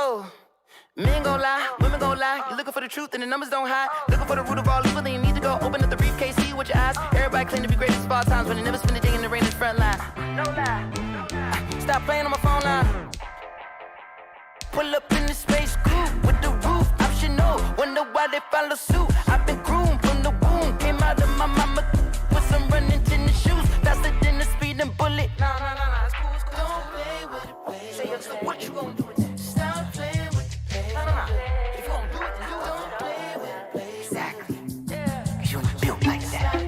Oh, men gon' lie, women gon' lie. You're looking for the truth and the numbers don't hide. Looking for the root of all evil, then you need to go open up the briefcase, see with your eyes. Everybody claim to be greatest of all times, but they never spend a day in the rain in the front line. No lie. Stop playing on my phone line. Pull up in the space coupe with the roof optional. Wonder why they follow suit. I've been groomed from the womb. Came out of my mama with some running tennis shoes. Faster than the speeding bullet. Nah, it's cool, it's cool. Don't play with it, baby. Say so what you gon' do with it? Stop playing with it, baby. Nah. If you gon' do it, then don't play with it, baby. Exactly. Yeah. 'Cause you ain't built like that.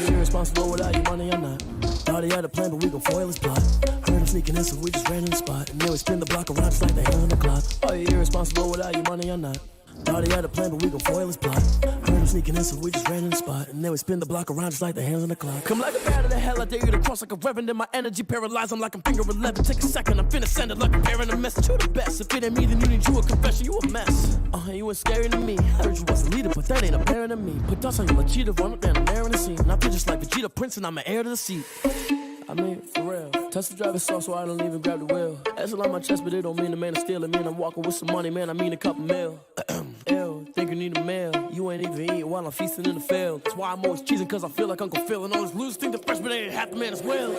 Irresponsible without your money or not. Thought he had a plan, but we gon' foil his plot. Heard him sneaking in, so we just ran in the spot. And then we spin the block around just like the hand on the clock. Are you irresponsible without your money or not? Thought he had a plan, but we gon' foil his plot. Heard him sneaking in, so we just ran in the spot. And then we spin the block around just like the hands on the clock. Come like a bat of the hell, I dare you to cross like a reverend. In my energy paralyzed, I'm like I'm finger 11. Take a second, I'm finna send it like I'm bearing a message to the best. If it ain't me, then you need you a confession, you a mess. You ain't scary to me. I heard you was a leader, but that ain't apparent to me. Put dust on your cheetah, run up and I'm there in the scene. And I feel just like Vegeta Prince and I'm an heir to the seat. I mean, for real. Touch the driver's sauce so I don't even grab the wheel. That's on my chest, but it don't mean the man is stealing. Man, I'm walking with some money, man, I mean a couple mil. Ew, think you need a meal. You ain't even eating while I'm feasting in the field. That's why I'm always cheesing, cause I feel like Uncle Phil. And all those losers think the freshman ain't half the man as well.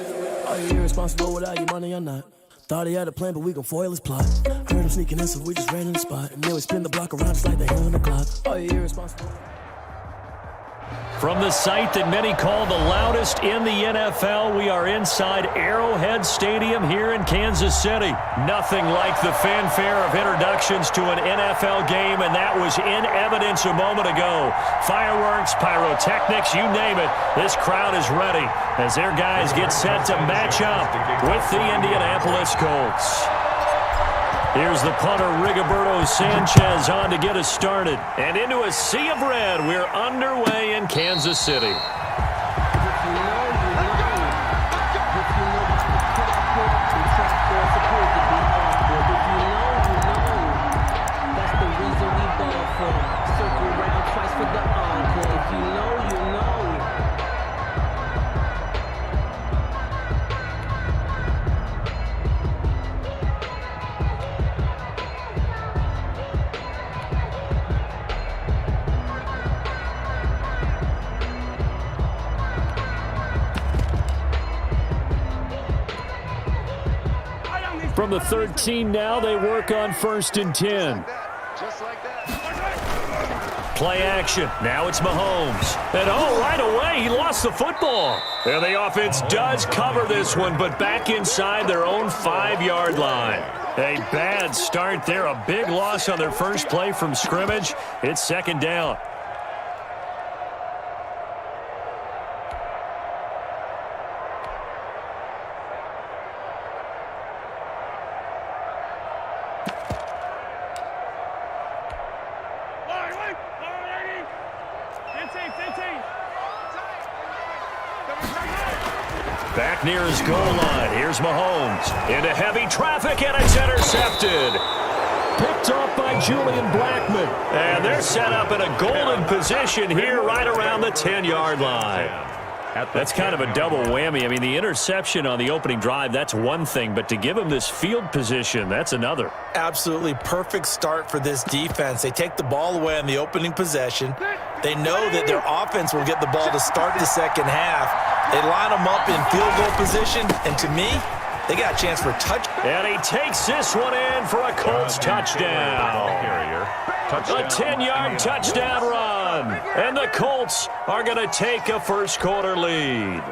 Are you irresponsible without your money or not? Thought he had a plan, but we gon' foil his plot. Heard him sneaking in, so we just ran in the spot. And then we spin the block around just like the hand on the clock. Are you irresponsible? From the site that many call the loudest in the NFL, we are inside Arrowhead Stadium here in Kansas City. Nothing like the fanfare of introductions to an NFL game, and that was in evidence a moment ago. Fireworks, pyrotechnics, you name it. This crowd is ready as their guys get set to match up with the Indianapolis Colts. Here's the punter, Rigoberto Sanchez, on to get us started. And into a sea of red, we're underway in Kansas City. From the 13 now, they work on 1st and 10. Play action. Now it's Mahomes. And right away, he lost the football. And the offense does cover this one, but back inside their own 5-yard line. A bad start there. A big loss on their first play from scrimmage. It's 2nd down. Back near his goal line. Here's Mahomes. Into heavy traffic, and it's intercepted. Picked off by Julian Blackmon. And they're set up in a golden position here right around the 10-yard line. That's kind of a double whammy. I mean, the interception on the opening drive, that's one thing. But to give him this field position, that's another. Absolutely perfect start for this defense. They take the ball away on the opening possession. They know that their offense will get the ball to start the second half. They line them up in field goal position, and to me, they got a chance for a touch. And he takes this one in for a Colts touchdown. A 10-yard touchdown run. And the Colts are going to take a first-quarter lead.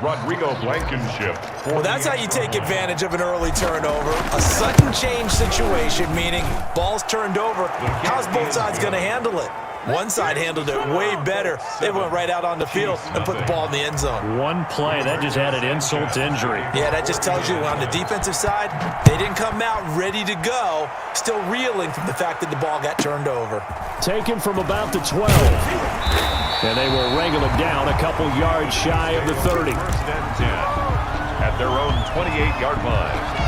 Rodrigo Blankenship. Well, that's how you take advantage of an early turnover. A sudden change situation, meaning ball's turned over. How's both sides going to handle it? One side handled it way better. They went right out on the field and put the ball in the end zone. One play, that just added insult to injury. Yeah, that just tells you on the defensive side, they didn't come out ready to go, still reeling from the fact that the ball got turned over. Taken from about the 12. And they will wrangle it down a couple yards shy of the 30. 1st and 10 at their own 28-yard line.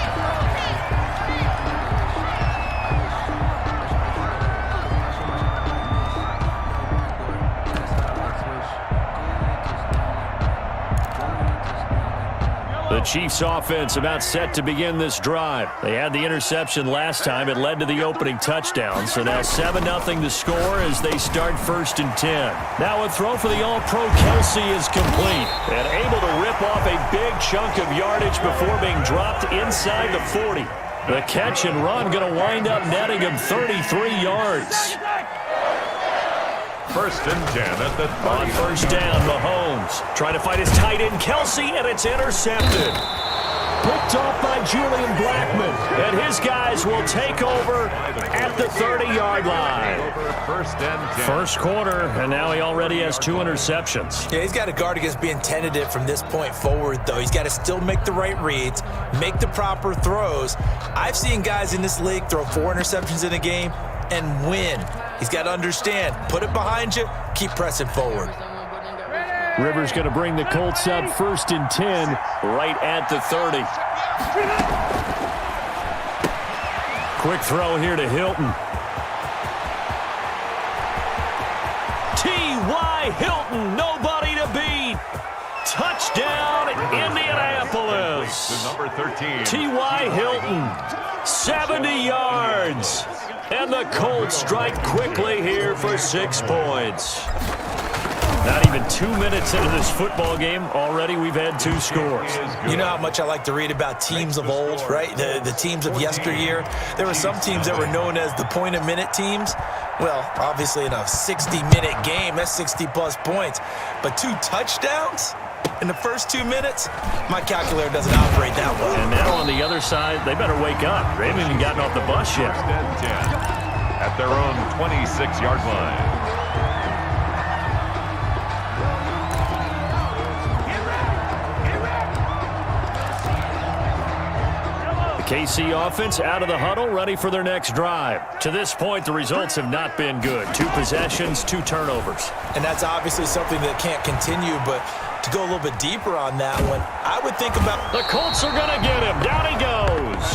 Chiefs offense about set to begin this drive. They had the interception last time. It led to the opening touchdown. So now 7-0 to score as they start 1st and 10. Now a throw for the All-Pro Kelsey is complete and able to rip off a big chunk of yardage before being dropped inside the 40. The catch and run going to wind up netting him 33 yards. 1st and 10 at the 30. On 1st down, Mahomes trying to find his tight end, Kelsey, and it's intercepted. Picked off by Julian Blackman, and his guys will take over at the 30-yard line. 1st and 10. First quarter, and now he already has 2 interceptions. Yeah, he's got to guard against being tentative from this point forward, though. He's got to still make the right reads, make the proper throws. I've seen guys in this league throw 4 interceptions in a game and win. He's got to understand, put it behind you, keep pressing forward. Rivers going to bring the Colts up 1st and 10 right at the 30. Quick throw here to Hilton. T.Y. Hilton, nobody to beat. Touchdown, Indianapolis. Number 13. T.Y. Hilton, 70 yards. And the Colts strike quickly here for 6 points. Not even 2 minutes into this football game, already we've had 2 scores. You know how much I like to read about teams of old, right? The teams of yesteryear. There were some teams that were known as the point-a-minute teams. Well, obviously in a 60-minute game, that's 60-plus points. But 2 touchdowns in the first 2 minutes? My calculator doesn't operate that well. And now on the other side, they better wake up. They haven't even gotten off the bus yet. 1st and 10 at their own 26-yard line. KC offense out of the huddle, ready for their next drive. To this point, the results have not been good. 2 possessions, 2 turnovers. And that's obviously something that can't continue, but to go a little bit deeper on that one, I would think about... The Colts are going to get him. Down he goes.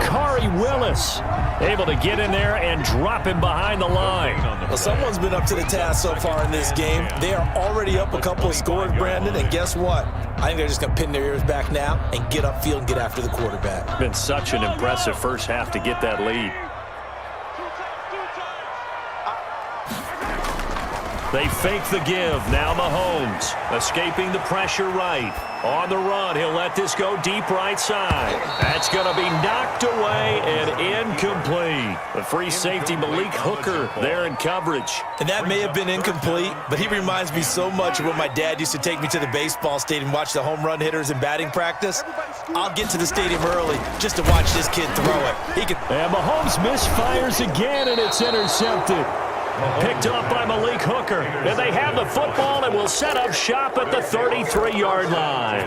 Kari Willis able to get in there and drop him behind the line. Well, someone's been up to the task so far in this game. They are already up a couple of scores, Brandon, and guess what? I think they're just going to pin their ears back now and get upfield and get after the quarterback. Been such an impressive first half to get that lead. They fake the give. Now Mahomes escaping the pressure right. On the run, he'll let this go deep right side. That's going to be knocked away and incomplete. The free safety, Malik Hooker, there in coverage. And that may have been incomplete, but he reminds me so much of when my dad used to take me to the baseball stadium and watch the home run hitters in batting practice. I'll get to the stadium early just to watch this kid throw it. And Mahomes misfires again, and it's intercepted. Picked up by Malik Hooker. And they have the football and will set up shop at the 33-yard line.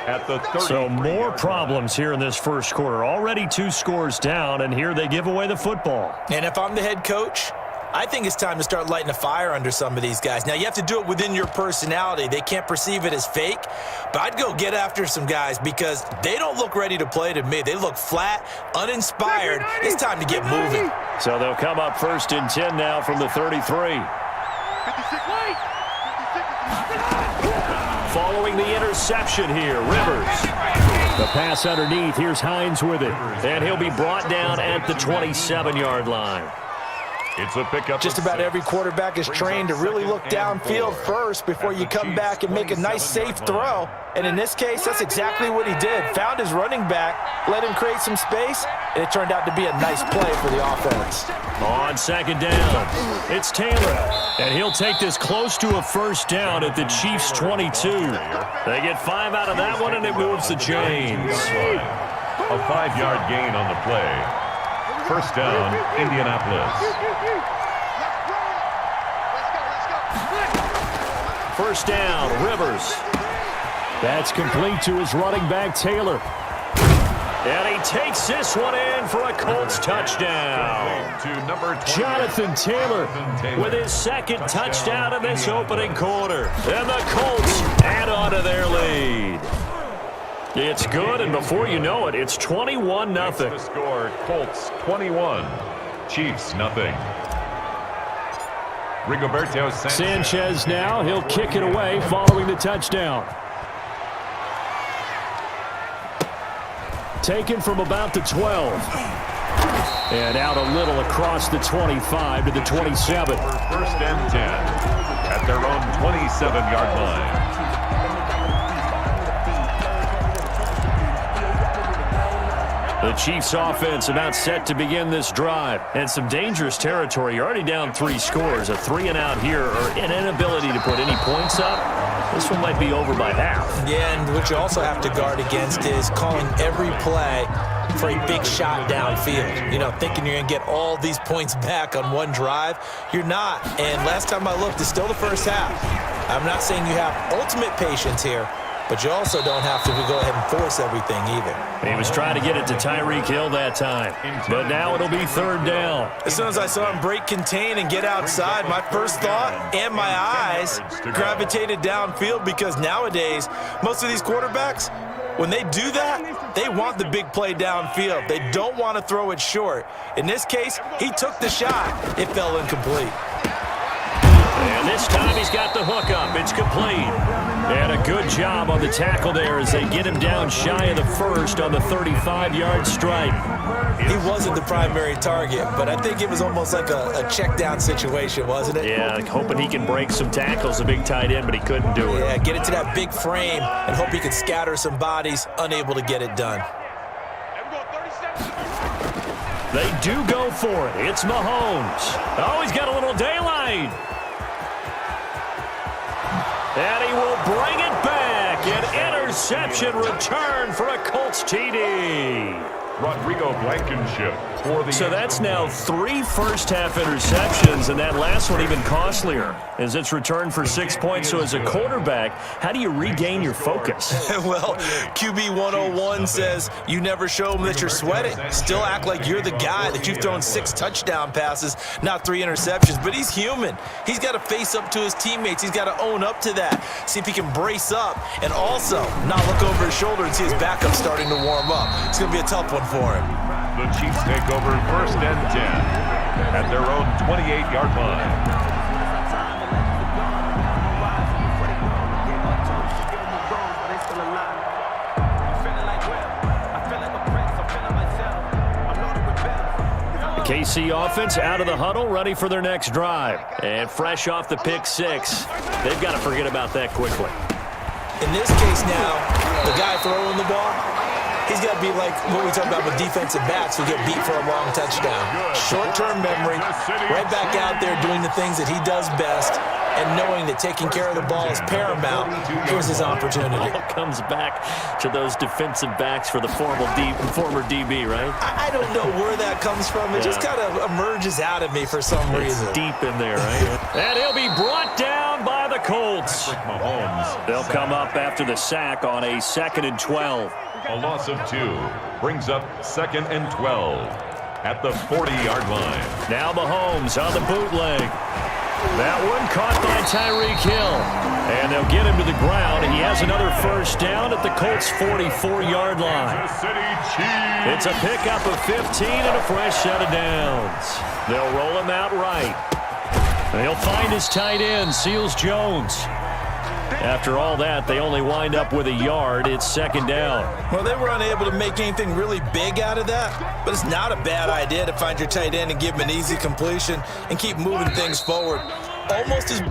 At the 30. So more problems here in this first quarter. Already 2 scores down, and here they give away the football. And if I'm the head coach, I think it's time to start lighting a fire under some of these guys. Now, you have to do it within your personality. They can't perceive it as fake, but I'd go get after some guys because they don't look ready to play to me. They look flat, uninspired. It's time to get moving. So they'll come up 1st and 10 now from the 33. Following the interception here, Rivers. The pass underneath. Here's Hines with it. And he'll be brought down at the 27-yard line. It's a pickup. Just about every quarterback is trained to really look downfield first before you come back and make a nice, safe throw. And in this case, that's exactly what he did. Found his running back, let him create some space, and it turned out to be a nice play for the offense. On 2nd down, it's Taylor. And he'll take this close to a 1st down at the Chiefs' 22. They get 5 out of that one, and it moves the chains. A 5-yard gain on the play. 1st down, Indianapolis. 1st down, Rivers. That's complete to his running back, Taylor. And he takes this one in for a Colts touchdown. To number 20. Jonathan Taylor with his 2nd touchdown in this opening quarter. And the Colts add on to their lead. It's good, and before you know it, it's 21-0. The score, Colts 21, Chiefs nothing. Rigoberto Sanchez now, he'll kick it away following the touchdown. taken from about the 12. And out a little across the 25 to the 27. First and 10 at their own 27-yard line. The Chiefs offense about set to begin this drive. And some dangerous territory. You're already down 3 scores. A 3-and-out here or an inability to put any points up. This one might be over by half. Yeah, and what you also have to guard against is calling every play for a big shot downfield. You know, thinking you're going to get all these points back on one drive. You're not. And last time I looked, it's still the first half. I'm not saying you have ultimate patience here, but you also don't have to go ahead and force everything either. He was trying to get it to Tyreek Hill that time. But now it'll be third down. As soon as I saw him break contain and get outside, my first thought and my eyes gravitated downfield, because nowadays, most of these quarterbacks, when they do that, they want the big play downfield. They don't want to throw it short. In this case, he took the shot. It fell incomplete. And this time he's got the hook up. It's complete. And a good job on the tackle there as they get him down shy of the first on the 35-yard stripe. He wasn't the primary target, but I think it was almost like a check down situation, wasn't it? Yeah, hoping he can break some tackles, a big tight end, but he couldn't do it. Yeah, get it to that big frame and hope he can scatter some bodies, unable to get it done. They do go for it. It's Mahomes. Oh, he's got a little daylight. And he will bring it back. An interception return for a Colts TD. Rodrigo Blankenship for the... So that's now 3 first-half interceptions, and that last one even costlier as it's returned for 6 points. So as a quarterback, how do you regain your focus? Well, QB 101 says you never show them that you're sweating. Still act like you're the guy, that you've thrown 6 touchdown passes, not 3 interceptions. But he's human. He's got to face up to his teammates. He's got to own up to that. See if he can brace up and also not look over his shoulder and see his backup starting to warm up. It's going to be a tough one for him. The Chiefs take over first and 10 at their own 28-yard line. The KC offense out of the huddle, ready for their next drive. And fresh off the pick 6, they've got to forget about that quickly. In this case now, the guy throwing the ball, he's got to be like what we talk about with defensive backs who get beat for a long touchdown. Short-term memory, right back out there doing the things that he does best, and knowing that taking care of the ball is paramount. Here's his opportunity. All comes back to those defensive backs for the former DB, right? I don't know where that comes from. It just kind of emerges out of me for some reason. It's deep in there, right? And he'll be brought down by the Colts. They'll come up after the sack on a 2nd and 12. A loss of 2 brings up 2nd and 12 at the 40-yard line. Now Mahomes on the bootleg. That one caught by Tyreek Hill. And they'll get him to the ground. He has another first down at the Colts' 44-yard line. It's a pickup of 15 and a fresh set of downs. They'll roll him out right. They'll find his tight end, Seals Jones. After all that, they only wind up with a yard. It's 2nd down. Well, they were unable to make anything really big out of that, but it's not a bad idea to find your tight end and give him an easy completion and keep moving things forward. Almost as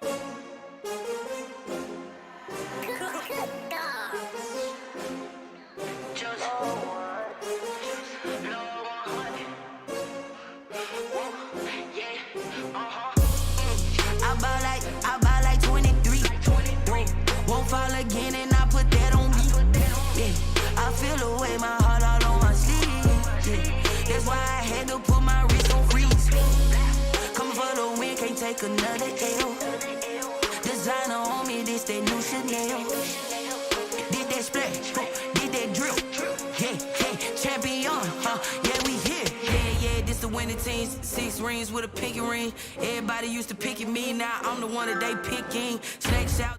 I buy like 23. Won't fall again and I put that on me. Yeah, I feel away my heart all on my sleeve. Yeah, that's why I had to put my wrist on freeze. Coming for the win, can't take another L. Designer on me, this that new Chanel. Did that splash, did that drill. Yeah, champion, yeah, we here. Yeah, this the winning teams. 6 rings with a pinky ring. Everybody used to picking me, now I'm the one that they picking. Snakes out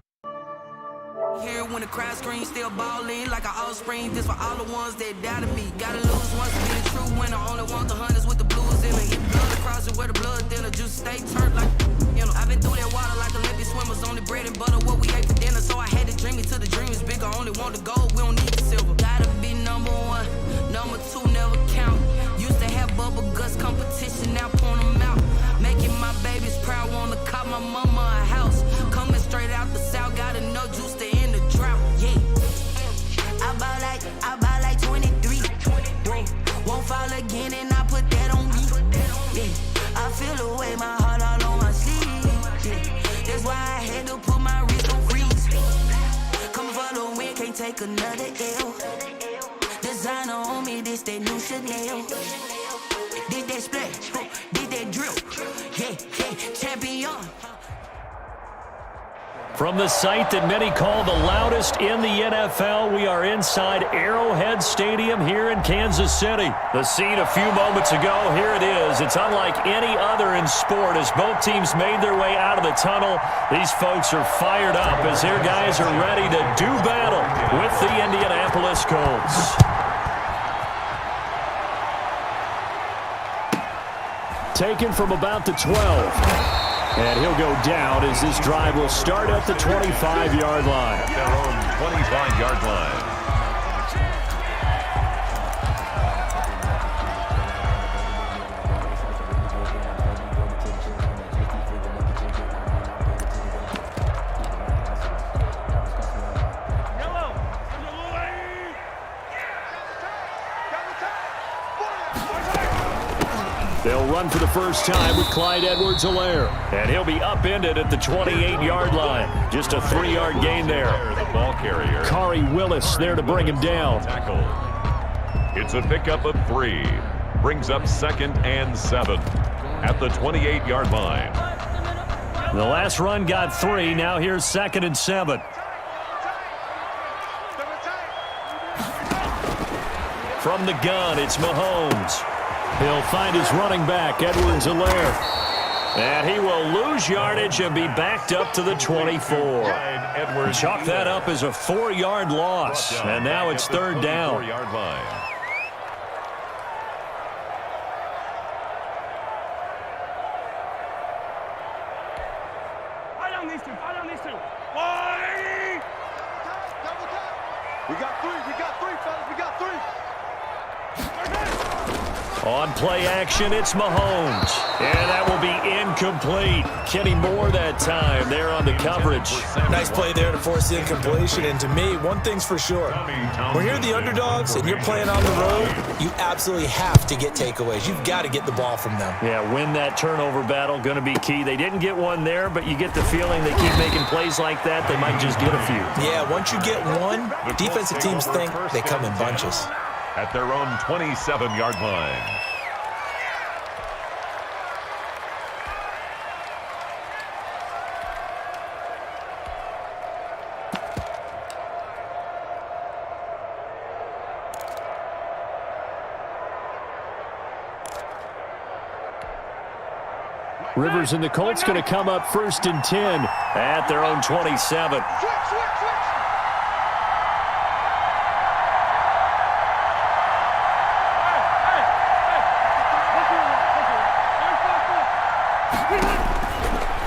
here when the crowd screams, still ballin' like an offspring. This for all the ones that doubted me. Gotta lose once to be the true winner. Only want the hunters with the blues in it. Get blood across it where the blood thinner. Juice stay turned like, you know. I've been through that water like Olympic swimmers. Only bread and butter, what we ate for dinner. So I had to dream it till the dream is bigger. Only want the gold, we don't need the silver. Gotta be number 1, number 2 never count. Used to have bubble guts competition, now point them out. Making my babies proud, wanna cop my mama a house. Coming straight out the south, got enough juice to end the drought. Yeah, I buy like 23. Won't fall again and I put that on me. Yeah, I feel away my heart all on my sleeve. Yeah, that's why I had to put my wrist on freeze. Coming for the win, can't take another L. Designer on me, this that new Chanel. Did that splash, did that drill. Yeah, champion. From the site that many call the loudest in the NFL, we are inside Arrowhead Stadium here in Kansas City. The scene a few moments ago, here it is. It's unlike any other in sport as both teams made their way out of the tunnel. These folks are fired up as their guys are ready to do battle with the Indianapolis Colts. Taken from about the 12. And he'll go down as this drive will start at the 25-yard line. At their own 25-yard line. They'll run for the first time with Clyde Edwards-Helaire. And he'll be upended at the 28-yard line. Just a 3-yard gain there. The ball carrier. Kari Willis there to bring him down. Tackle. It's a pickup of 3. Brings up 2nd and 7 at the 28-yard line. The last run got 3. Now here's 2nd and 7. From the gun, it's Mahomes. He'll find his running back, Edwards-Helaire. And he will lose yardage and be backed up to the 24. Chalk that up as a 4-yard loss. And now it's 3rd down. 4-yard line. We got 3, fellas, we got 3. On play action, it's Mahomes. And that will be incomplete. Kenny Moore that time there on the coverage. Nice play there to force the incompletion. And to me, one thing's for sure. When you're the underdogs and you're playing on the road, you absolutely have to get takeaways. You've got to get the ball from them. Yeah, win that turnover battle, going to be key. They didn't get one there, but you get the feeling they keep making plays like that, they might just get a few. Yeah, once you get one, defensive teams think they come in bunches. At their own 27-yard line. Rivers and the Colts going to come up 1st and 10 at their own 27.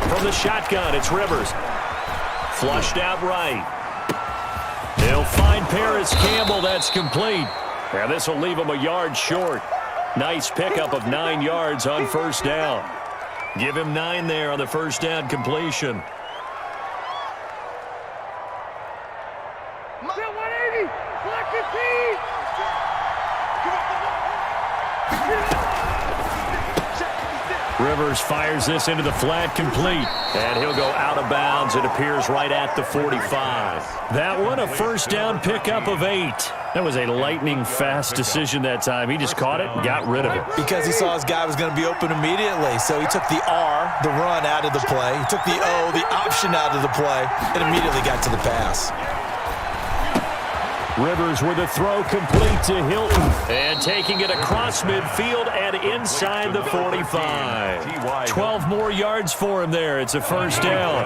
From the shotgun, it's Rivers. Flushed out right. He'll find Paris Campbell. That's complete. And this will leave him a yard short. Nice pickup of 9 yards on 1st down. Give him 9 there on the 1st down completion. Rivers fires this into the flat, complete. And he'll go out of bounds. It appears right at the 45. That one, a first down pickup of 8. That was a lightning-fast decision that time. He just caught it and got rid of it. Because he saw his guy was going to be open immediately. So he took the R, the run, out of the play. He took the O, the option, out of the play, and immediately got to the pass. Rivers with a throw complete to Hilton. And taking it across midfield and inside the 45. 12 more yards for him there. It's a first down.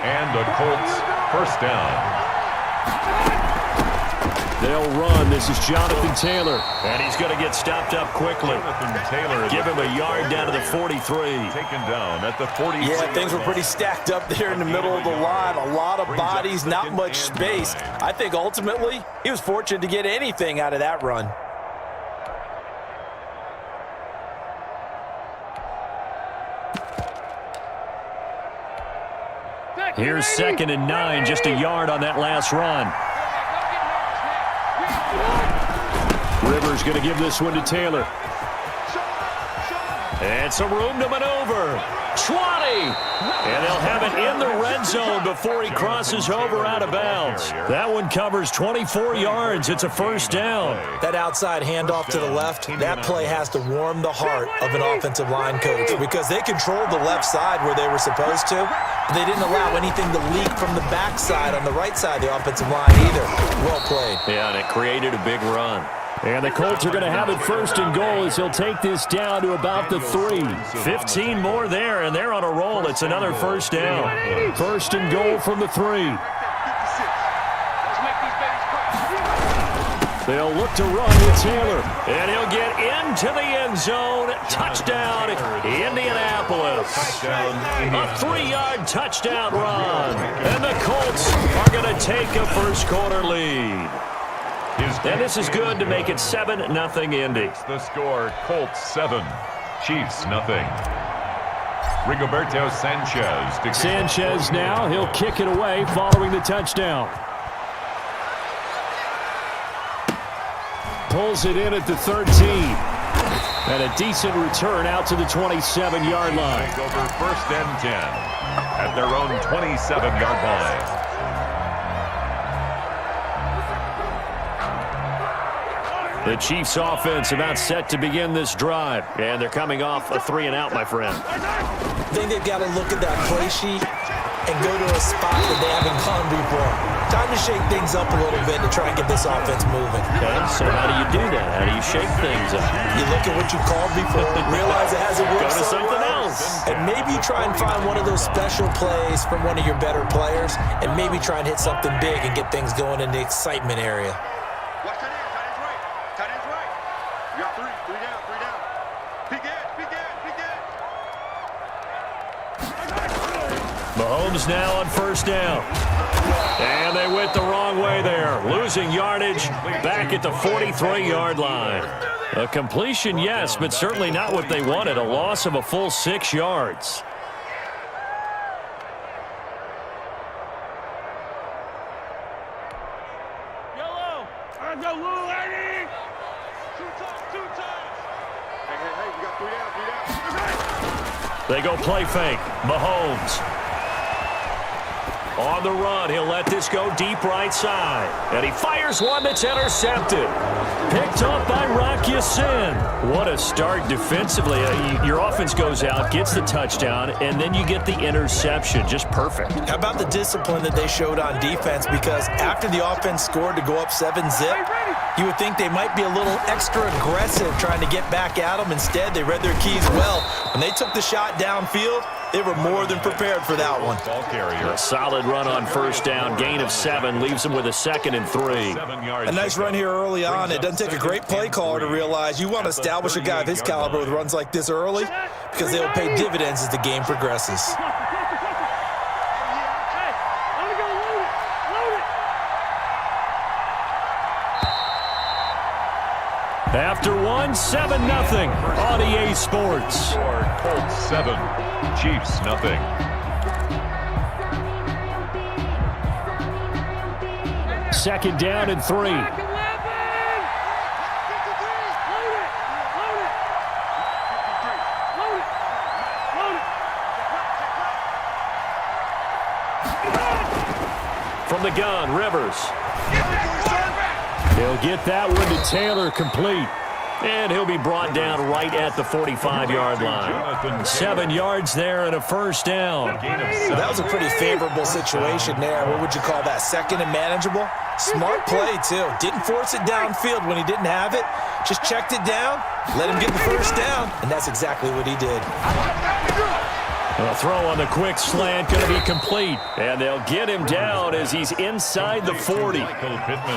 And the Colts first down. They'll run. This is Jonathan Taylor. And he's going to get stopped up quickly. Taylor, give him a yard down to the 43. Taken down at the 43. Yeah, things were pretty stacked up there in the middle of the line. A lot of bodies, not much space. I think ultimately he was fortunate to get anything out of that run. Here's 2nd and 9, just a yard on that last run. Rivers going to give this one to Taylor. And some room to maneuver. 20! And they'll have it in the red zone before he crosses over out of bounds. That one covers 24 yards. It's a first down. That outside handoff to the left, that play has to warm the heart of an offensive line coach because they controlled the left side where they were supposed to. They didn't allow anything to leak from the backside on the right side of the offensive line either. Well played. Yeah, and it created a big run. And the Colts are going to have it 1st and goal as he'll take this down to about the 3. 15 more there, and they're on a roll. It's another first down. 1st and goal from the 3. They'll look to run with Taylor. And he'll get into the end zone. Touchdown, Indianapolis. A 3-yard touchdown run. And the Colts are going to take a first-quarter lead. And this is good to make it 7-0 Indy. The score, Colts 7, Chiefs nothing. Rigoberto Sanchez. Sanchez now, he'll kick it away following the touchdown. Pulls it in at the 13. And a decent return out to the 27-yard line. Over 1st and 10 at their own 27-yard line. The Chiefs offense about set to begin this drive. And they're coming off a 3-and-out, my friend. I think they've got to look at that play sheet and go to a spot that they haven't gone before. Time to shake things up a little bit to try and get this offense moving. Okay, so how do you do that? How do you shake things up? You look at what you called before, realize it hasn't worked Go to so something well, else. and maybe try and find one of those special plays from one of your better players, and maybe try and hit something big and get things going in the excitement area. Watch that end. Tight end's right. Tight end's right. You got 3 down, 3 down. Big edge, big edge, big edge. Mahomes now on 1st down. And they went the wrong way there. Losing yardage back at the 43-yard line. A completion, yes, but certainly not what they wanted. A loss of a full 6 yards. Yellow. I go, Lou, Eddie. 2 times. Hey, you got 3 down, 3 down. They go play fake. Mahomes. On the run, he'll let this go deep right side. And he fires one that's intercepted. Picked up by Rock Ya-Sin. What a start defensively. Your offense goes out, gets the touchdown, and then you get the interception. Just perfect. How about the discipline that they showed on defense? Because after the offense scored to go up 7-zip, you would think they might be a little extra aggressive trying to get back at them. Instead, they read their keys well. When they took the shot downfield, they were more than prepared for that one. Ball carrier. A solid run on 1st down. Gain of 7 leaves them with a 2nd and 3. A nice run here early on. It doesn't take a great play caller to realize you want to establish a guy of his caliber with runs like this early because they will pay dividends as the game progresses. After 1, 7-0 on EA Sports. Colts 7, Chiefs nothing. Second down and 3. From the gun, Rivers. He'll get that one to Taylor, complete. And he'll be brought down right at the 45-yard line. 7 yards there and a first down. That was a pretty favorable situation there. What would you call that? Second and manageable? Smart play, too. Didn't force it downfield when he didn't have it. Just checked it down, let him get the first down, and that's exactly what he did. A throw on the quick slant going to be complete. And they'll get him down as he's inside the 40.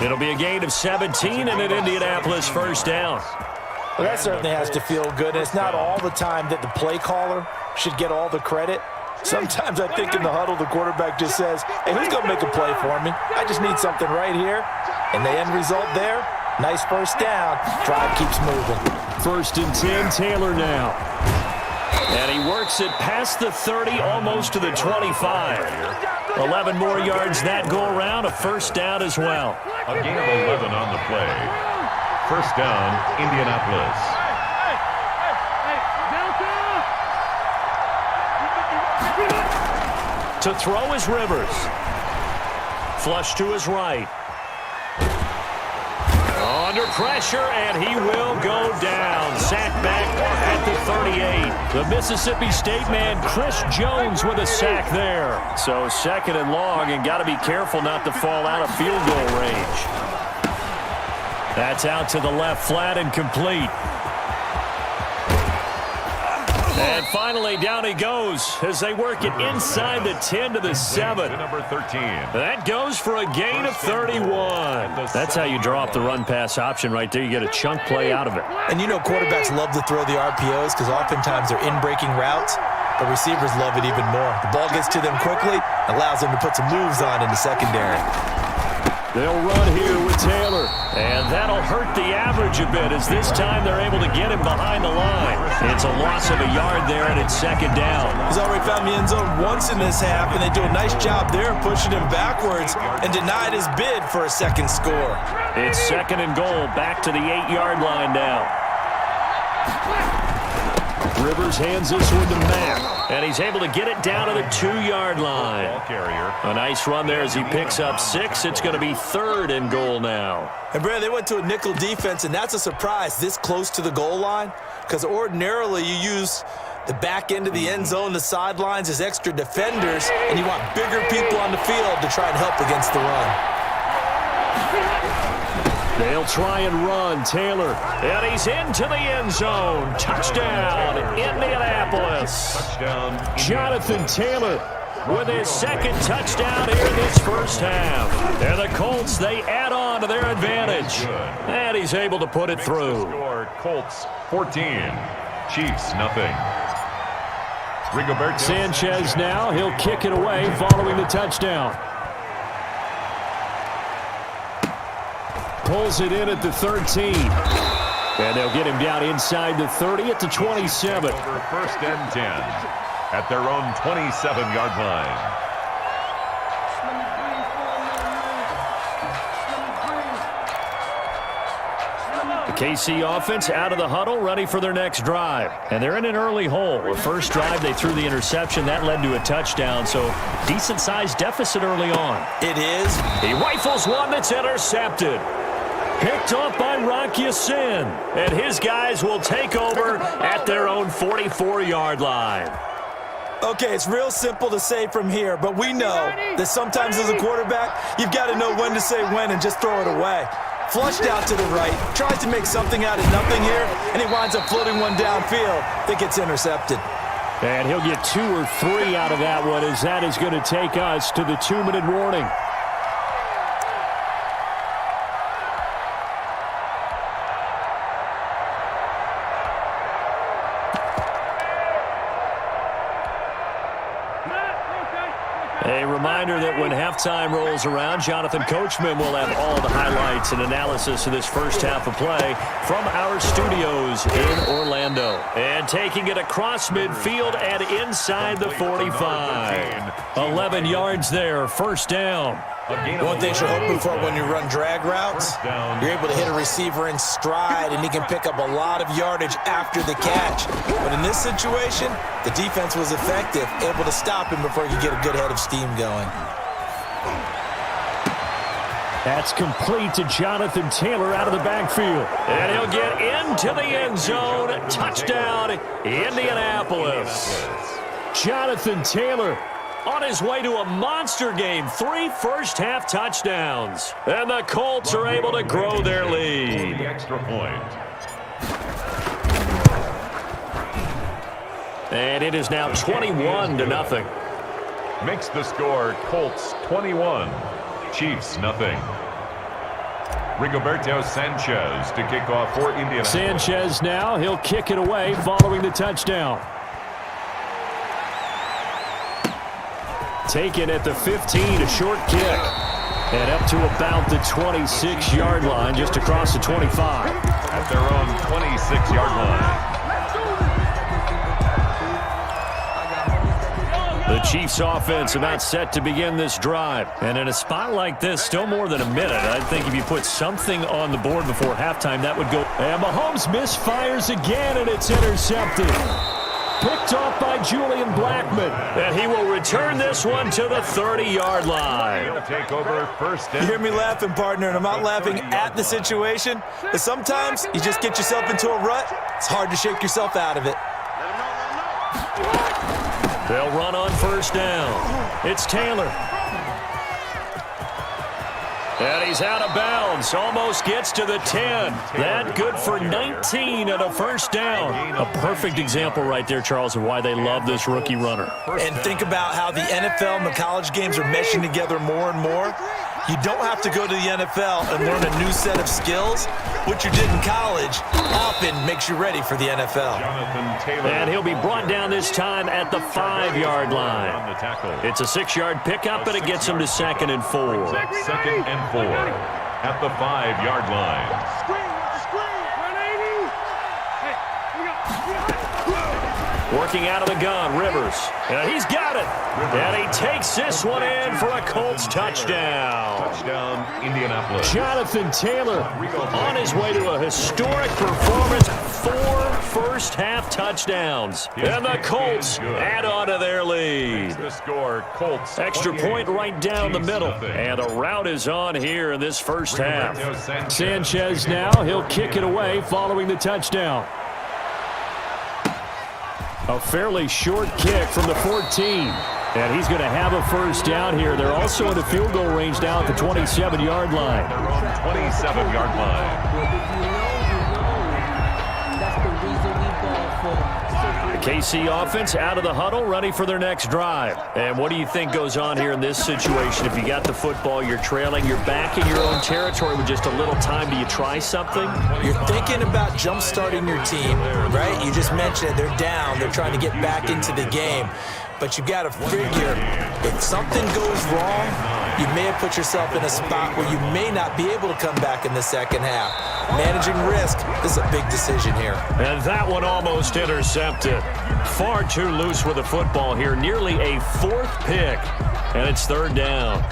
It'll be a gain of 17 and an Indianapolis first down. Well, that certainly has to feel good. And it's not all the time that the play caller should get all the credit. Sometimes I think in the huddle, the quarterback just says, hey, who's going to make a play for me? I just need something right here. And the end result there, nice first down. Drive keeps moving. 1st and 10, Taylor now. And he works it past the 30, almost to the 25. 11 more yards that go around, a first down as well. A gain of 11 on the play. First down, Indianapolis. To throw is Rivers. Flush to his right. Under pressure, and he will go down. Sacked back at the 38. The Mississippi State man, Chris Jones, with a sack there. So 2nd and long, and got to be careful not to fall out of field goal range. That's out to the left, flat and complete. And finally, down he goes as they work it inside the 10 to the 7. Number 13. That goes for a gain of 31. That's how you draw up the run-pass option right there. You get a chunk play out of it. And you know quarterbacks love to throw the RPOs because oftentimes they're in-breaking routes, but receivers love it even more. The ball gets to them quickly, allows them to put some moves on in the secondary. They'll run here with Taylor, and that'll hurt the average a bit as this time they're able to get him behind the line. It's a loss of a yard there, and it's 2nd down. He's already found the end zone once in this half, and they do a nice job there pushing him backwards and denied his bid for a second score. It's 2nd and goal, back to the 8-yard line now. Rivers hands this one to Mack, and he's able to get it down to the 2-yard line. A nice run there as he picks up 6. It's going to be 3rd and goal now. And, Brad, they went to a nickel defense, and that's a surprise this close to the goal line because ordinarily you use the back end of the end zone, the sidelines as extra defenders, and you want bigger people on the field to try and help against the run. They'll try and run. Taylor, and he's into the end zone. Touchdown, Indianapolis. Touchdown, Jonathan Taylor with his 2nd touchdown here in this first half. And the Colts, they add on to their advantage. And he's able to put it through. Score, Colts 14, Chiefs nothing. Rigoberto Sanchez now, he'll kick it away following the touchdown. Pulls it in at the 13. And they'll get him down inside the 30 at the 27. Over 1st and 10 at their own 27-yard line. The KC offense out of the huddle, ready for their next drive. And they're in an early hole. The first drive, they threw the interception. That led to a touchdown, so decent-sized deficit early on. It is. He rifles one that's intercepted. Picked up by Rock Ya-Sin. And his guys will take over at their own 44-yard line. Okay, it's real simple to say from here, but we know that sometimes as a quarterback, you've got to know when to say when and just throw it away. Flushed out to the right, tries to make something out of nothing here, and he winds up floating one downfield that gets intercepted. And he'll get 2 or 3 out of that one as that is going to take us to the 2-minute warning. A reminder that when halftime rolls around, Jonathan Coachman will have all the highlights and analysis of this first half of play from our studios in Orlando. And taking it across midfield and inside the 45. 11 yards there, first down. One thing you're hoping for when you run drag routes, you're able to hit a receiver in stride, and he can pick up a lot of yardage after the catch. But in this situation, the defense was effective, able to stop him before he could get a good head of steam going. That's complete to Jonathan Taylor out of the backfield. And he'll get into the end zone. Touchdown, Indianapolis. Jonathan Taylor on his way to a monster game. 3 first-half touchdowns. And the Colts are able to grow their lead. The extra point. And it is now 21-0. Makes the score Colts 21, Chiefs nothing. Rigoberto Sanchez to kick off for Indianapolis. Sanchez now, he'll kick it away following the touchdown. Taken at the 15, a short kick. And up to about the 26-yard line, just across the 25. At their own 26-yard line. The Chiefs offense about set to begin this drive. And in a spot like this, still more than a minute. I think if you put something on the board before halftime, that would go. And Mahomes misfires again, and it's intercepted. Picked off by Julian Blackmon. And he will return this one to the 30-yard line. He'll take over first down. You hear me laughing, partner, and I'm not laughing at the situation. But sometimes you just get yourself into a rut. It's hard to shake yourself out of it. They'll run on first down. It's Taylor. And he's out of bounds. Almost gets to the 10. That good for 19 and a first down. A perfect example right there, Charles, of why they love this rookie runner. And think about how the NFL and the college games are meshing together more and more. You don't have to go to the NFL and learn a new set of skills. What you did in college often makes you ready for the NFL. Jonathan Taylor. And he'll be brought down this time at the 5-yard line. On the tackle. It's a 6-yard pickup, and it gets him to 2nd and 4. 2nd and 4 at the 5-yard line. Working out of the gun, Rivers. And he's got it. And he takes this one in for a Colts touchdown. Touchdown, Indianapolis. Jonathan Taylor on his way to a historic performance. 4 first-half touchdowns. And the Colts add on to their lead. The score, Colts. Extra point right down the middle. And the route is on here in this first half. Sanchez now, he'll kick it away following the touchdown. A fairly short kick from the 14. And he's going to have a first down here. They're also in the field goal range now at the 27-yard line. They're on 27-yard line. The KC offense out of the huddle, ready for their next drive. And what do you think goes on here in this situation? If you got the football, you're trailing, you're back in your own territory with just a little time. Do you try something? You're thinking about jump-starting your team, right? You just mentioned it. They're down. They're trying to get back into the game. But you got to figure, if something goes wrong, you may have put yourself in a spot where you may not be able to come back in the second half. Managing risk, this is a big decision here. And that one almost intercepted. Far too loose with the football here. Nearly a 4th pick. And it's 3rd down.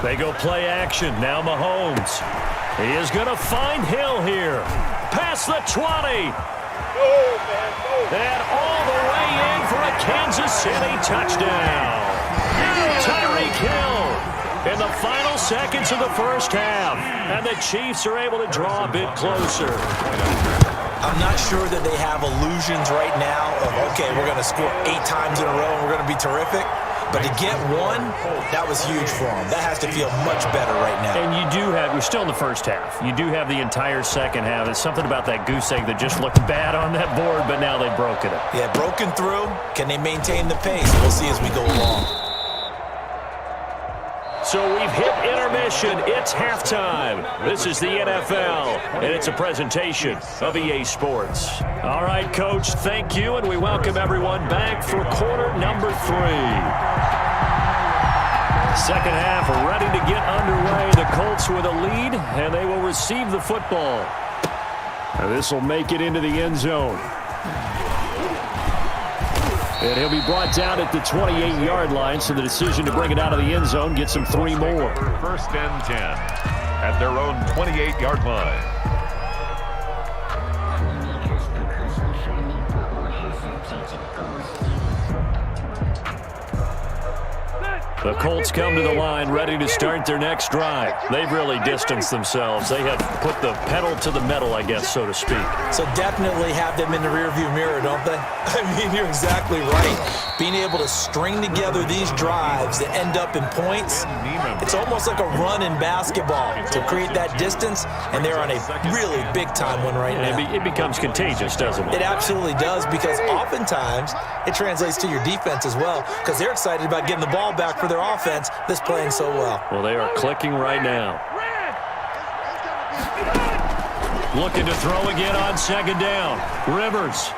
They go play action. Now Mahomes. He is going to find Hill here. Past the 20. And all the way in for a Kansas City touchdown. Tyreek Hill in the final seconds of the first half. And the Chiefs are able to draw a bit closer. I'm not sure that they have illusions right now of, okay, we're going to score 8 times in a row and we're going to be terrific. But to get one, that was huge for them. That has to feel much better right now. And you do have, you're still in the first half. You do have the entire second half. There's something about that goose egg that just looked bad on that board, but now they've broken it. Yeah, broken through. Can they maintain the pace? We'll see as we go along. So we've hit intermission. It's halftime. This is the NFL, and it's a presentation of EA Sports. All right, Coach, thank you, and we welcome everyone back for quarter number 3. Second half ready to get underway. The Colts with a lead, and they will receive the football. And this will make it into the end zone. And he'll be brought down at the 28-yard line, so the decision to bring it out of the end zone gets him 3 more. First and 10. at their own 28-yard line. The Colts come to the line ready to start their next drive. They've really distanced themselves. They have put the pedal to the metal, I guess, so to speak. So definitely have them in the rearview mirror, don't they? I mean, you're exactly right. Being able to string together these drives that end up in points, it's almost like a run in basketball to create that distance, and they're on a really big-time one right now. It becomes contagious, doesn't it? It absolutely does, because oftentimes it translates to your defense as well, because they're excited about getting the ball back for their offense that's playing so well. Well, they are clicking right now. Looking to throw again on second down. Rivers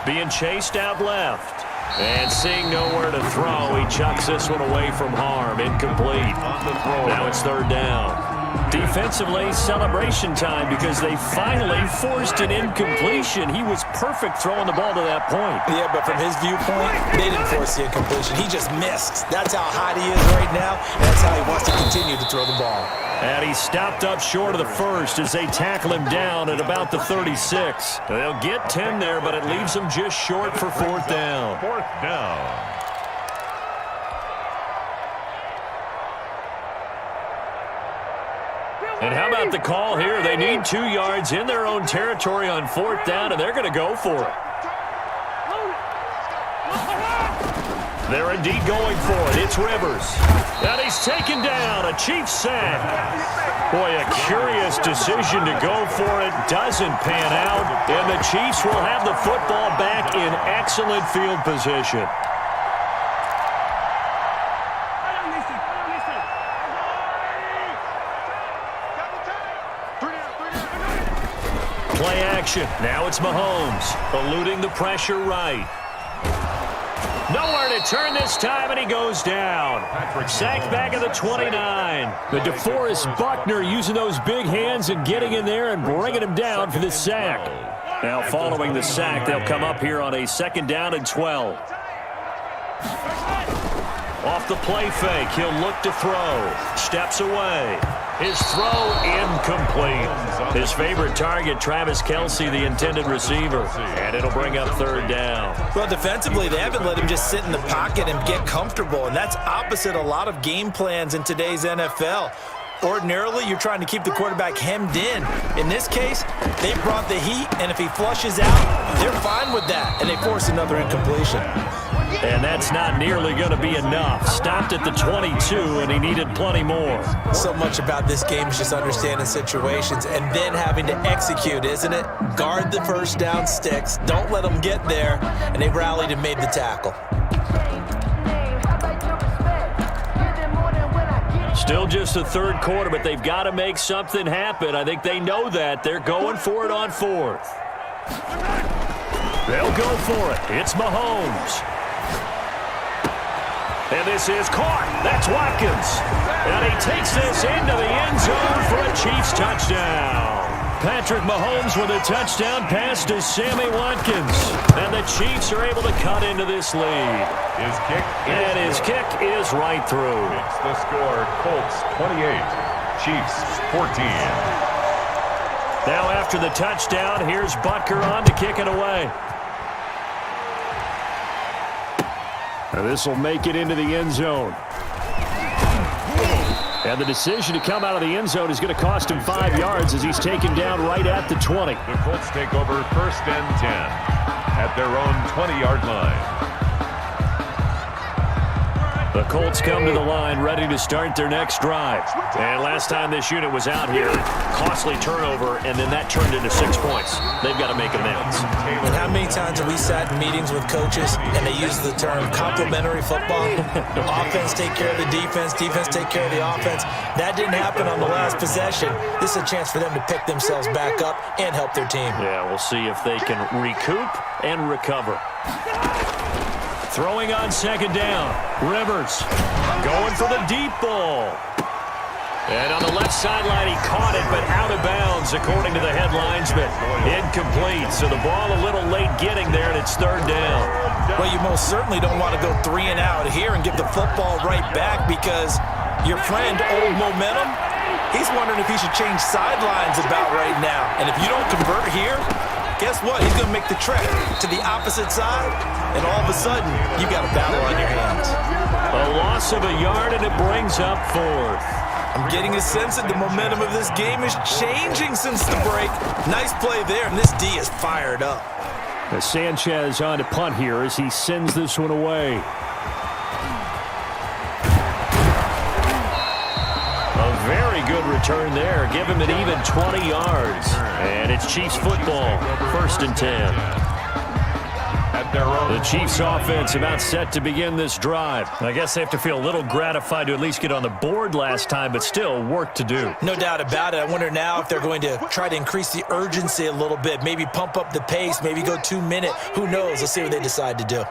being chased out left. And seeing nowhere to throw, he chucks this one away from harm. Incomplete. Now it's third down. Defensively, celebration time because they finally forced an incompletion. He was perfect throwing the ball to that point. Yeah, but from his viewpoint, they didn't force the incompletion. He just missed. That's how hot he is right now, and that's how he wants to continue to throw the ball. And he stopped up short of the first as they tackle him down at about the 36. They'll get 10 there, but it leaves them just short for fourth down. Fourth down. And how about the call here? They need 2 yards in their own territory on fourth down, and they're going to go for it. They're indeed going for it. It's Rivers. And he's taken down. A Chiefs sack. Boy, a curious decision to go for it. Doesn't pan out. And the Chiefs will have the football back in excellent field position. Play action. Now it's Mahomes, eluding the pressure right. Nowhere to turn this time, and he goes down. Sacked back at the 29. The DeForest Buckner using those big hands and getting in there and bringing him down for the sack. Now following the sack, they'll come up here on a second down and 12. Off the play fake, he'll look to throw. Steps away. His throw incomplete. His favorite target, Travis Kelce, the intended receiver. And it'll bring up third down. Well, defensively, they haven't let him just sit in the pocket and get comfortable, and that's opposite a lot of game plans in today's NFL. Ordinarily, you're trying to keep the quarterback hemmed in. In this case, they brought the heat, and if he flushes out, they're fine with that, and they force another incompletion. And that's not nearly going to be enough. Stopped at the 22, and he needed plenty more. So much about this game is just understanding situations and then having to execute, isn't it? Guard the first down sticks. Don't let them get there. And they rallied and made the tackle. Still just the third quarter, but they've got to make something happen. I think they know that. They're going for it on fourth. They'll go for it. It's Mahomes. And this is caught. That's Watkins. And he takes this into the end zone for a Chiefs touchdown. Patrick Mahomes with a touchdown pass to Sammy Watkins. And the Chiefs are able to cut into this lead. His kick is right through. It's the score, Colts 28, Chiefs 14. Now after the touchdown, here's Butker on to kick it away. This will make it into the end zone. And the decision to come out of the end zone is going to cost him 5 yards as he's taken down right at the 20. The Colts take over first and 10 at their own 20-yard line. The Colts come to the line ready to start their next drive. And last time this unit was out here, costly turnover, and then that turned into 6 points. They've got to make amends. And how many times have we sat in meetings with coaches and they use the term complementary football? Offense take care of the defense, defense take care of the offense. That didn't happen on the last possession. This is a chance for them to pick themselves back up and help their team. Yeah, we'll see if they can recoup and recover. Throwing on second down. Rivers going for the deep ball. And on the left sideline, he caught it, but out of bounds, according to the head linesman. Incomplete, so the ball a little late getting there, and it's third down. Well, you most certainly don't want to go 3 and out here and give the football right back because Your friend, old momentum, he's wondering if he should change sidelines about right now. And if you don't convert here, guess what? He's going to make the trek to the opposite side, and all of a sudden, you got a battle on your hands. A loss of a yard, and it brings up fourth. I'm getting a sense that the momentum of this game is changing since the break. Nice play there, and this D is fired up. Sanchez on to punt here as he sends this one away. A very good return there. Give him an even 20 yards. And it's Chiefs football, 1st and 10. The Chiefs offense about set to begin this drive. I guess they have to feel a little gratified to at least get on the board last time, but still work to do. No doubt about it. I wonder now if they're going to try to increase the urgency a little bit, maybe pump up the pace, maybe go 2-minute. Who knows? Let's see what they decide to do.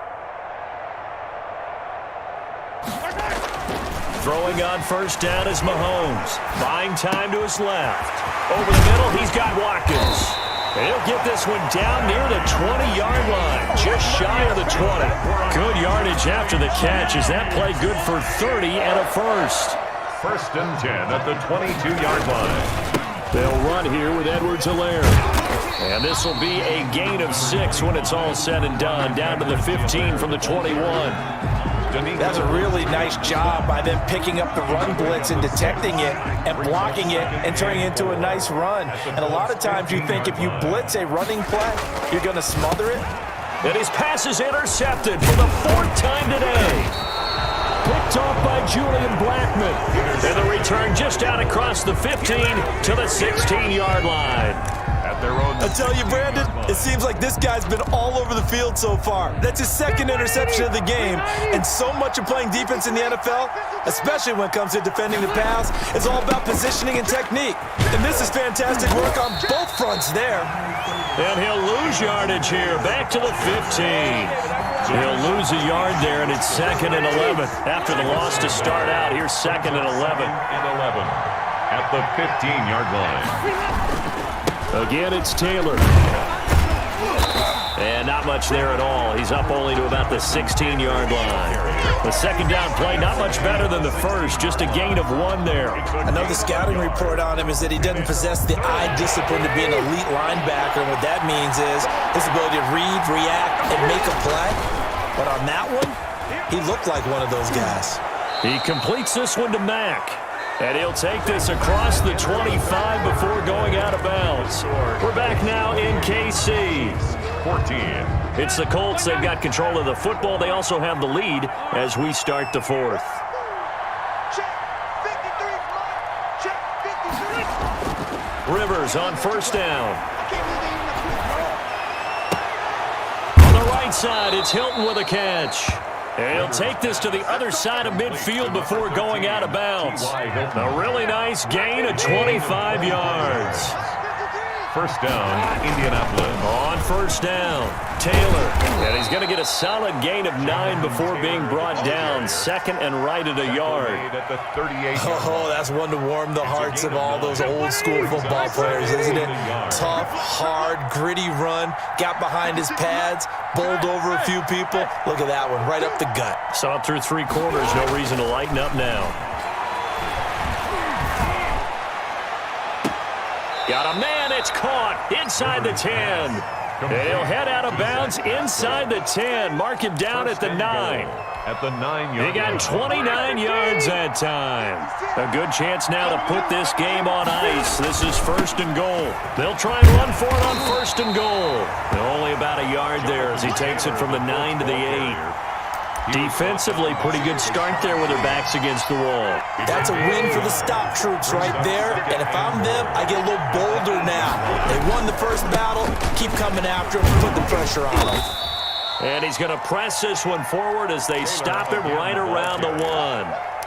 Throwing on 1st down is Mahomes. Buying time to his left. Over the middle, he's got Watkins. He'll get this one down near the 20-yard line, just shy of the 20. Good yardage after the catch. Is that play good for 30 and a first? 1st and 10 at the 22-yard line. They'll run here with Edwards-Helaire. And this will be a gain of 6 when it's all said and done, down to the 15 from the 21. That's a really nice job by them picking up the run blitz and detecting it and blocking it and turning it into a nice run. And a lot of times you think if you blitz a running play, you're going to smother it. And his pass is intercepted for the 4th time today. Picked off by Julian Blackman. And the return just out across the 15 to the 16-yard line. I tell you, Brandon, it seems like this guy's been all over the field so far. That's his 2nd interception of the game. And so much of playing defense in the NFL, especially when it comes to defending the pass, is all about positioning and technique. And this is fantastic work on both fronts there. And he'll lose yardage here, back to the 15. He'll lose a yard there, and it's 2nd and 11. After the loss to start out, here's 2nd and 11. At the 15-yard line. Again, it's Taylor. And not much there at all. He's up only to about the 16-yard line. The 2nd down play, not much better than the first, just a gain of 1 there. I know the scouting report on him is that he doesn't possess the eye discipline to be an elite linebacker, and what that means is his ability to read, react, and make a play. But on that one, he looked like one of those guys. He completes this one to Mack. And he'll take this across the 25 before going out of bounds. We're back now in KC. 14. It's the Colts. They've got control of the football. They also have the lead as we start the 4th. Rivers on 1st down. On the right side, it's Hilton with a catch. And he'll take this to the other side of midfield before going out of bounds. A really nice gain of 25 yards. 1st down, Indianapolis. On 1st down, Taylor. And he's going to get a solid gain of 9 before being brought down. 2nd and right at a yard. Oh, that's one to warm the hearts of all those old school football players, isn't it? Tough, hard, gritty run. Got behind his pads, bowled over a few people. Look at that one, right up the gut. Saw it through 3 quarters. No reason to lighten up now. Got a man, it's caught inside the 10. He'll head out of bounds inside the 10. Mark him down at the 9. At the 9-yard. He got 29 yards that time. A good chance now to put this game on ice. This is 1st and goal. They'll try and run for it on 1st and goal. Only about a yard there as he takes it from the 9 to the 8. Defensively, pretty good start there with their backs against the wall. That's a win for the stop troops right there. And if I'm them, I get a little bolder now. They won the first battle. Keep coming after him. Put the pressure on them. And he's going to press this one forward as they stop him right around the 1.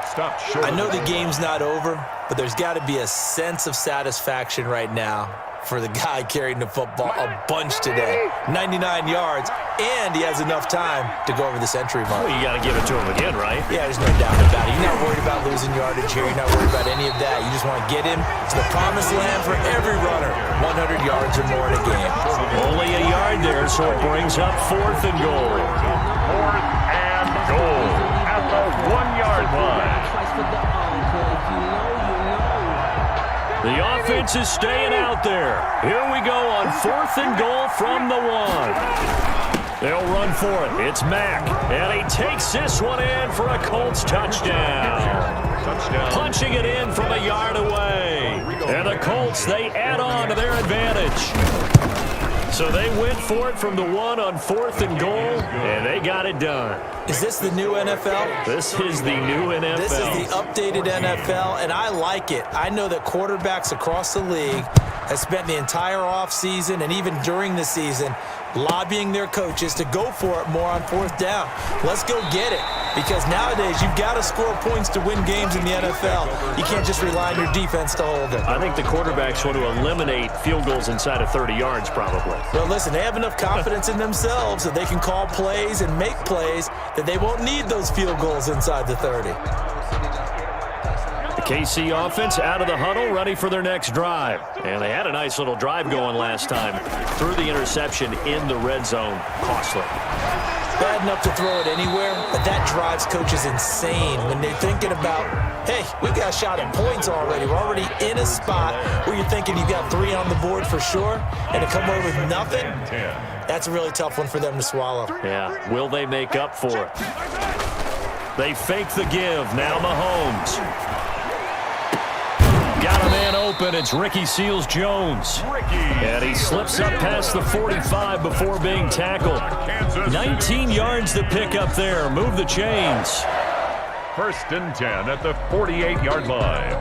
Stop short. I know the game's not over, but there's got to be a sense of satisfaction right now for the guy carrying the football a bunch today. 99 yards, and he has enough time to go over the century mark. Well, you got to give it to him again, right? Yeah, there's no doubt about it. You're not worried about losing yardage here. You're not worried about any of that. You just want to get him to the promised land for every runner. 100 yards or more in a game. Only a yard there, so it brings up 4th and goal. 4th and goal at the 1-yard line. The offense is staying out there. Here we go on 4th and goal from the 1. They'll run for it. It's Mack, and he takes this one in for a Colts touchdown. Punching it in from a yard away. And the Colts, they add on to their advantage. So they went for it from the 1 on 4th and goal, and they got it done. Is this the new NFL? This is the new NFL. This is the updated NFL, and I like it. I know that quarterbacks across the league have spent the entire offseason and even during the season lobbying their coaches to go for it more on 4th down. Let's go get it, because nowadays you've got to score points to win games in the NFL. You can't just rely on your defense to hold it. I think the quarterbacks want to eliminate field goals inside of 30 yards probably. Well, listen, they have enough confidence in themselves that they can call plays and make plays that they won't need those field goals inside the 30. The KC offense out of the huddle, ready for their next drive. And they had a nice little drive going last time. Threw the interception in the red zone. Costly. Bad enough to throw it anywhere, but that drives coaches insane when they're thinking about, hey, we got a shot at points already. We're already in a spot where you're thinking you got 3 on the board for sure, and to come away with nothing, that's a really tough one for them to swallow. Yeah, will they make up for it? They fake the give. Now Mahomes. Got a man open. It's Ricky Seals-Jones. And he slips up past the 45 before being tackled. 19 yards to pick up there. Move the chains. 1st and 10 at the 48-yard line.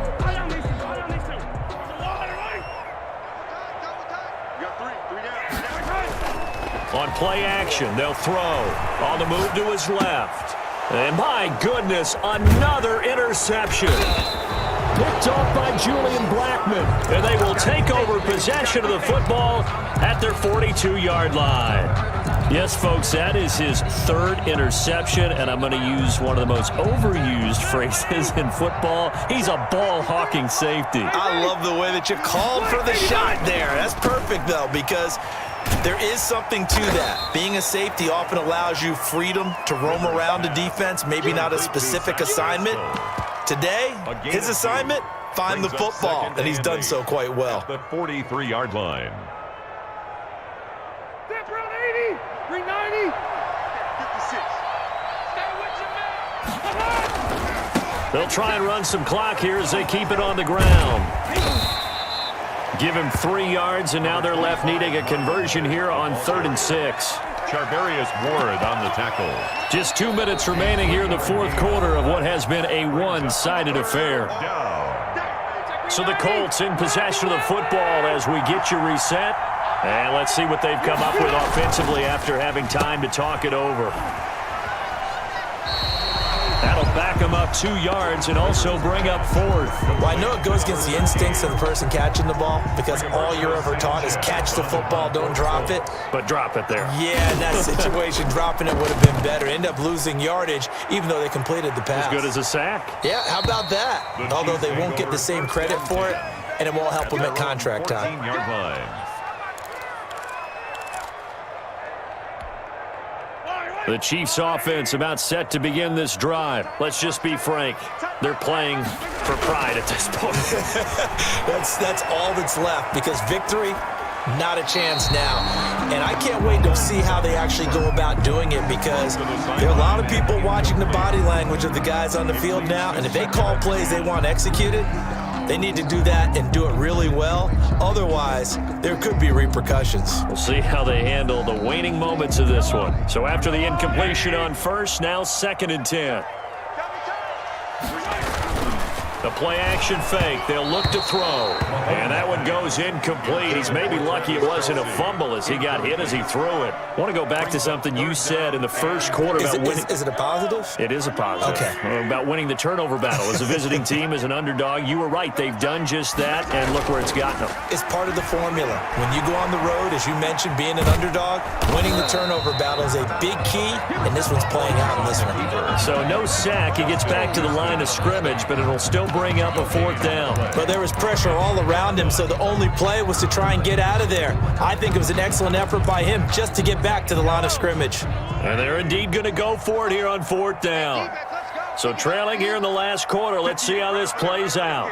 On play action, they'll throw. On the move to his left. And my goodness, another interception. Picked off by Julian Blackman. And they will take over possession of the football at their 42-yard line. Yes, folks, that is his 3rd interception, and I'm going to use one of the most overused phrases in football. He's a ball-hawking safety. I love the way that you called for the shot there. That's perfect, though, because there is something to that. Being a safety often allows you freedom to roam around a defense, maybe not a specific assignment. Today, his assignment, find the football, and he's done so quite well. The 43-yard line. Step around 80, 390, 56. Stay with your man. They'll try and run some clock here as they keep it on the ground. Give him 3 yards, and now they're left needing a conversion here on 3rd and 6. Charvarius Ward on the tackle. Just 2 minutes remaining here in the 4th quarter of what has been a one-sided affair. So the Colts in possession of the football as we get you reset. And let's see what they've come up with offensively after having time to talk it over. That'll back them up 2 yards and also bring up 4th. Well, I know it goes against the instincts of the person catching the ball because all you're ever taught is catch the football, don't drop it. But drop it there. Yeah, in that situation, dropping it would have been better. End up losing yardage, even though they completed the pass. As good as a sack. Yeah, how about that? Although they won't get the same credit for it, and it won't help them at contract time. 14-yard line. The Chiefs offense about set to begin this drive. Let's just be frank. They're playing for pride at this point. That's all that's left because victory, not a chance now. And I can't wait to see how they actually go about doing it because there are a lot of people watching the body language of the guys on the field now. And if they call plays they want executed, they need to do that and do it really well. Otherwise, there could be repercussions. We'll see how they handle the waning moments of this one. So after the incompletion on 1st, now 2nd and 10. The play-action fake. They'll look to throw. And that one goes incomplete. He's maybe lucky it wasn't a fumble as he got hit as he threw it. I want to go back to something you said in the 1st quarter about winning. Is it a positive? It is a positive. Okay. About winning the turnover battle. As a visiting team, as an underdog, you were right. They've done just that, and look where it's gotten them. It's part of the formula. When you go on the road, as you mentioned, being an underdog, winning the turnover battle is a big key, and this one's playing out in this one. So no sack. He gets back to the line of scrimmage, but it'll still bring up a 4th down. But there was pressure all around him, so the only play was to try and get out of there. I think it was an excellent effort by him just to get back to the line of scrimmage. And they're indeed going to go for it here on 4th down. So trailing here in the last quarter, let's see how this plays out.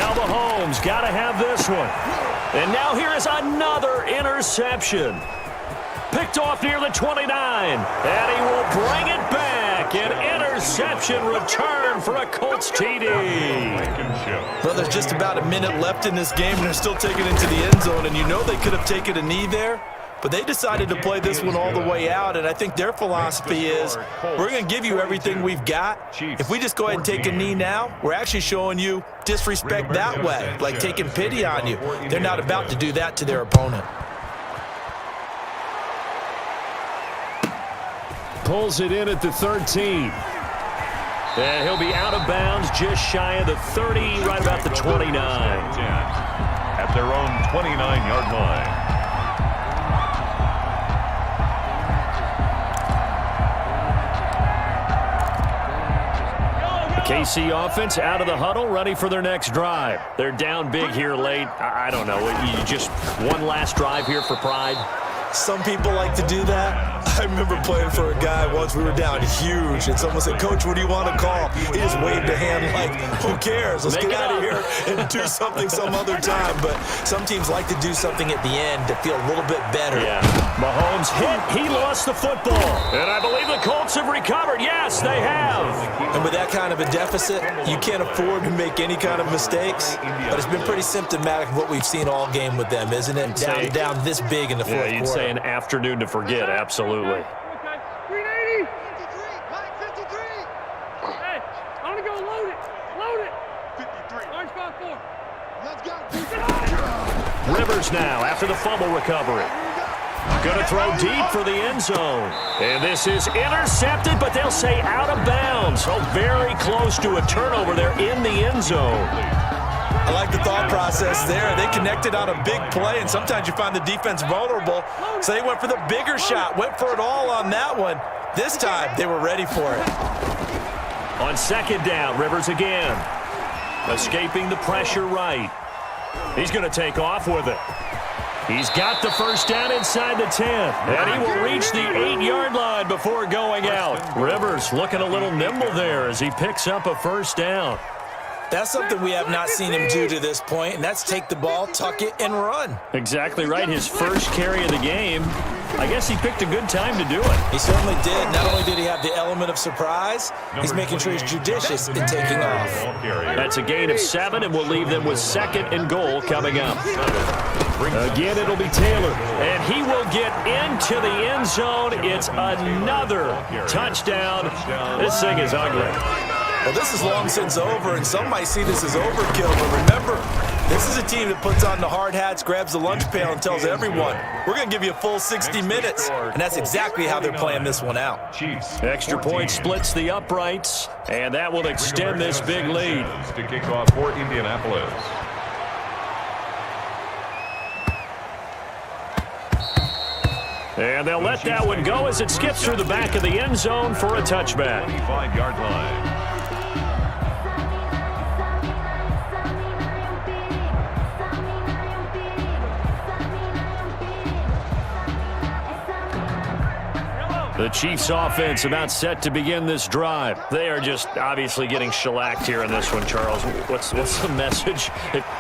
Now Mahomes got to have this one. And now here is another interception. Picked off near the 29. And he will bring it back. An interception return for a Colts TD. Well, there's just about a minute left in this game, and they're still taking it into the end zone. And you know they could have taken a knee there, but they decided to play this one all the way out. And I think their philosophy is, we're going to give you everything we've got. If we just go ahead and take a knee now, we're actually showing you disrespect that way, like taking pity on you. They're not about to do that to their opponent. Pulls it in at the 13. And he'll be out of bounds just shy of the 30, right about the 29. At their own 29-yard line. The KC offense out of the huddle, ready for their next drive. They're down big here late. I don't know. You just one last drive here for pride. Some people like to do that. I remember playing for a guy once. We were down huge, and someone said, "Coach, what do you want to call?" He just waved a hand like, who cares? Let's get out of here and do something some other time. But some teams like to do something at the end to feel a little bit better. Yeah. Mahomes hit. He lost the football. And I believe the Colts have recovered. Yes, they have. And with that kind of a deficit, you can't afford to make any kind of mistakes. But it's been pretty symptomatic of what we've seen all game with them, isn't it? Down this big in the fourth you'd quarter. say an afternoon to forget, absolutely. Okay, 380. 53. Hey, I want to go load it. Load it. 53. Orange 5-4. Let's go. Rivers now after the fumble recovery. Going to throw deep for the end zone. And this is intercepted, but they'll say out of bounds. So very close to a turnover there in the end zone. I like the thought process there. They connected on a big play, and sometimes you find the defense vulnerable. So they went for the bigger shot, went for it all on that one. This time, they were ready for it. On second down, Rivers again. Escaping the pressure right. He's going to take off with it. He's got the first down inside the 10. And he will reach the 8-yard line before going out. Rivers looking a little nimble there as he picks up a first down. That's something we have not seen him do to this point, and that's take the ball, tuck it, and run. Exactly right. His first carry of the game. I guess he picked a good time to do it. He certainly did. Not only did he have the element of surprise, he's making sure he's judicious in taking off. That's a gain of 7, and we'll leave them with 2nd and goal coming up. Again, it'll be Taylor, and he will get into the end zone. It's another touchdown. This thing is ugly. Well, this is long since over, and some might see this as overkill. But remember, this is a team that puts on the hard hats, grabs the lunch pail, and tells everyone, we're going to give you a full 60 minutes. And that's exactly how they're playing this one out. Extra point splits the uprights, and that will extend this big lead. To kick off for Indianapolis. And they'll let that one go as it skips through the back of the end zone for a touchback. 25-yard line. The Chiefs offense about set to begin this drive. They are just obviously getting shellacked here in this one, Charles. What's the message?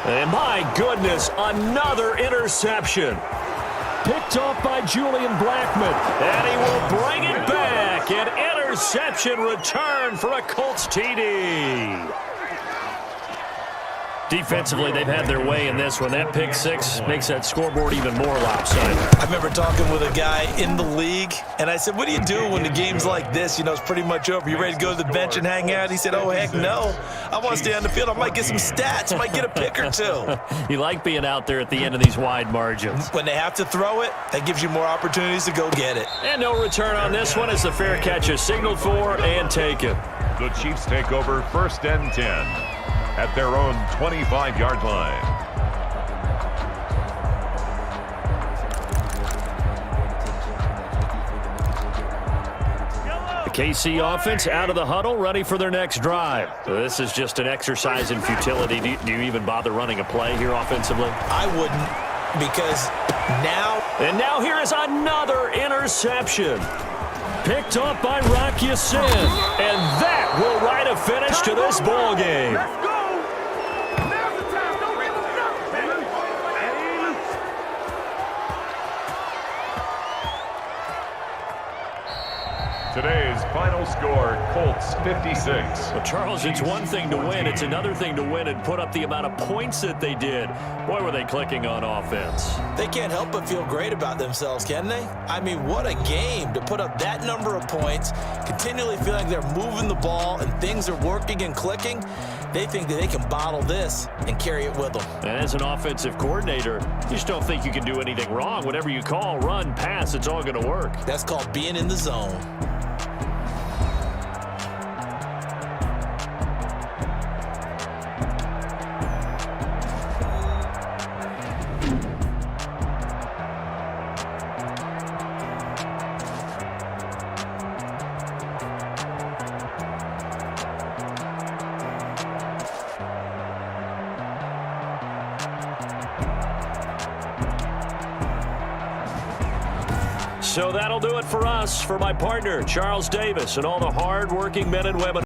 And my goodness, another interception. Picked off by Julian Blackmon. And he will bring it back. An interception return for a Colts TD. Defensively, they've had their way in this one. That pick six makes that scoreboard even more lopsided. I remember talking with a guy in the league, and I said, what do you do when the game's like this? You know, it's pretty much over. You ready to go to the bench and hang out? He said, oh, heck no. I want to stay on the field. I might get some stats. I might get a pick or two. You like being out there at the end of these wide margins. When they have to throw it, that gives you more opportunities to go get it. And no return on this one as the fair catch is signaled for and taken. The Chiefs take over 1st and 10. At their own 25-yard line. The KC offense out of the huddle, ready for their next drive. This is just an exercise in futility. Do you even bother running a play here offensively? I wouldn't, because now... And now here is another interception. Picked off by Rock Ya-Sin. And that will write a finish to this ball game. Today's final score, Colts 56. Well, Charles, it's one thing to win. It's another thing to win and put up the amount of points that they did. Boy, were they clicking on offense. They can't help but feel great about themselves, can they? I mean, what a game to put up that number of points, continually feeling they're moving the ball and things are working and clicking. They think that they can bottle this and carry it with them. And as an offensive coordinator, you just don't think you can do anything wrong. Whatever you call, run, pass, it's all going to work. That's called being in the zone. So that'll do it for us. For my partner, Charles Davis, and all the hard-working men and women